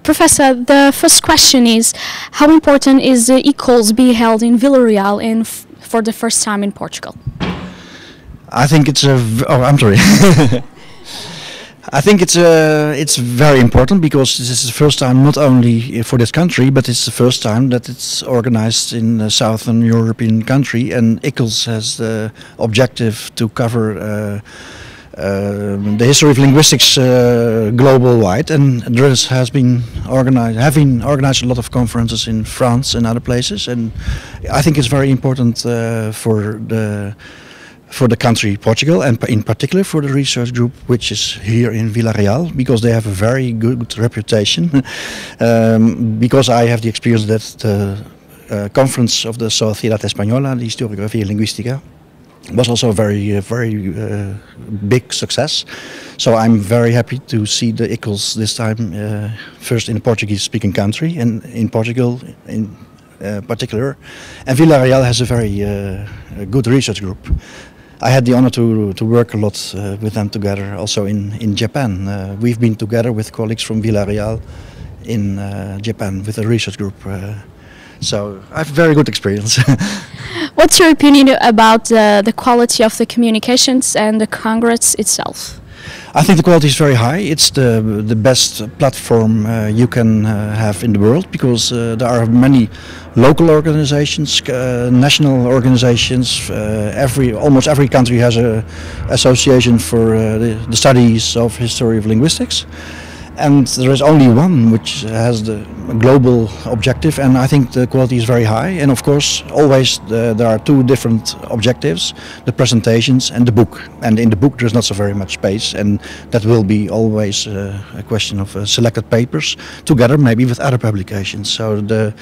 Professor, the first question is, how important is the ICHoLS be held in Villarreal and for the first time in Portugal? I think it's I'm sorry. I think it's very important because this is the first time not only for this country, but it's the first time that it's organized in a Southern European country, and ICHoLS has the objective to cover the history of linguistics global wide, and there has been organized a lot of conferences in France and other places, and I think it's very important for the country Portugal, and in particular for the research group which is here in Villarreal, because they have a very good reputation. Because I have the experience that the conference of the Sociedad Española de Historiografía y Lingüística was also a very big success. So I'm very happy to see the ICHoLS this time, first in a Portuguese-speaking country, and in Portugal in particular. And Villarreal has a very good research group. I had the honor to work a lot with them together, also in Japan. We've been together with colleagues from Villarreal in Japan with a research group. So I have a very good experience. What's your opinion about the quality of the communications and the Congress itself? I think the quality is very high. It's the best platform you can have in the world, because there are many local organizations, national organizations. Almost every country has an association for the studies of history of linguistics. And there is only one which has the global objective, and I think the quality is very high. And of course, always there are two different objectives: the presentations and the book. And in the book there's not so very much space, and that will be always a question of selected papers together maybe with other publications. So the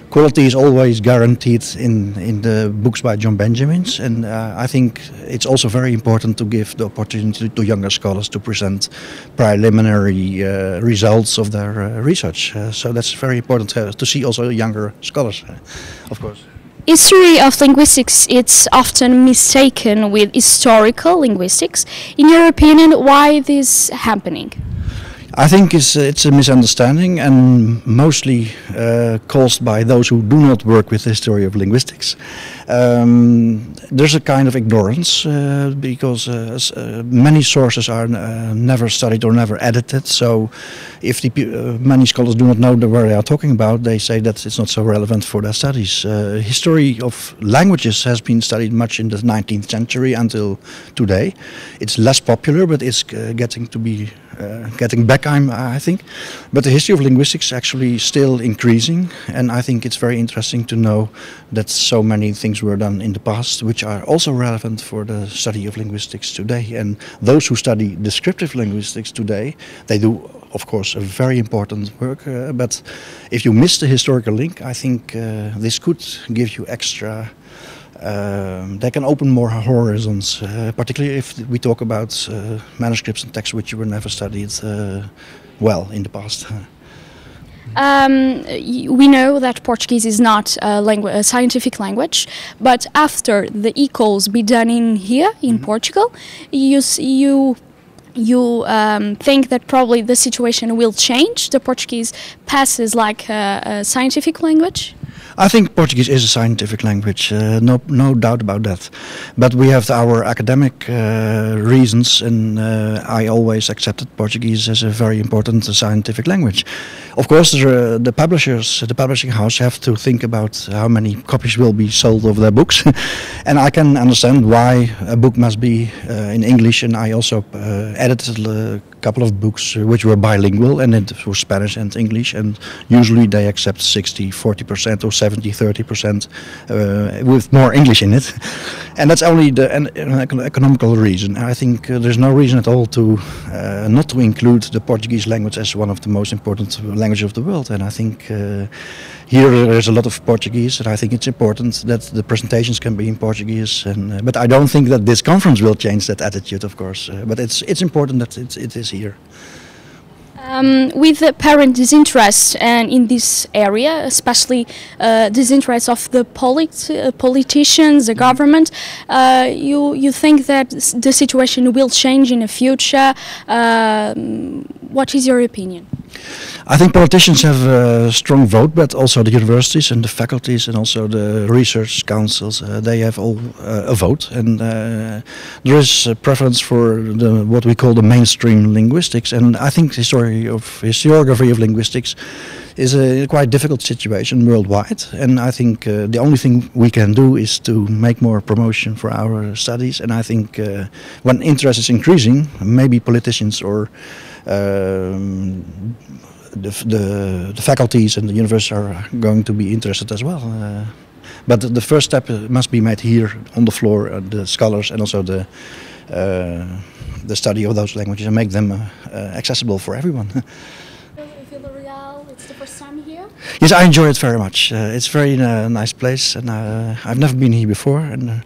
quality is always guaranteed in the books by John Benjamins, and I think it's also very important to give the opportunity to younger scholars to present preliminary results of their research. So that's very important to see also younger scholars, of course. History of linguistics, it's often mistaken with historical linguistics. In your opinion, why is this happening? I think it's a misunderstanding, and mostly caused by those who do not work with the history of linguistics. There's a kind of ignorance because many sources are never studied or never edited. So if many scholars do not know where they are talking about, they say that it's not so relevant for their studies. History of languages has been studied much in the 19th century until today. It's less popular, but it's getting to be getting back, I think. But the history of linguistics actually still increasing, and I think it's very interesting to know that so many things were done in the past which are also relevant for the study of linguistics today. And those who study descriptive linguistics today, they do of course a very important work, but if you miss the historical link, I think this could give you extra. They can open more horizons, particularly if we talk about manuscripts and texts which were never studied well in the past. We know that Portuguese is not a scientific language, but after the ICHoLS be done in here in Portugal, you think that probably the situation will change? The Portuguese passes like a scientific language? I think Portuguese is a scientific language, no doubt about that. But we have our academic reasons, and I always accepted Portuguese as a very important scientific language. Of course, the publishers, the publishing house, have to think about how many copies will be sold of their books. And I can understand why a book must be in English, and I also edited a couple of books which were bilingual, and it was Spanish and English, and usually they accept 60-40% or 70-30% with more English in it. And that's only an economical reason. I think there's no reason at all to not to include the Portuguese language as one of the most important languages of the world. And I think here there's a lot of Portuguese, and I think it's important that the presentations can be in Portuguese. And but I don't think that this conference will change that attitude, of course. But it's important that it is here. With the parent disinterest and in this area, especially disinterest of the politicians, the government, you think that the situation will change in the future? What is your opinion? I think politicians have a strong vote, but also the universities and the faculties and also the research councils, they have all a vote. And there is a preference for what we call the mainstream linguistics. And I think historiography of linguistics is a quite difficult situation worldwide. And I think the only thing we can do is to make more promotion for our studies. And I think when interest is increasing, maybe politicians or the faculties and the universities are going to be interested as well. But the first step must be made here on the floor, the scholars and also the study of those languages, and make them accessible for everyone. Vila, it's the first time here? Yes, I enjoy it very much. It's a very nice place, and I've never been here before. And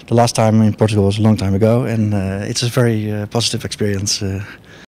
the last time in Portugal was a long time ago, and it's a very positive experience.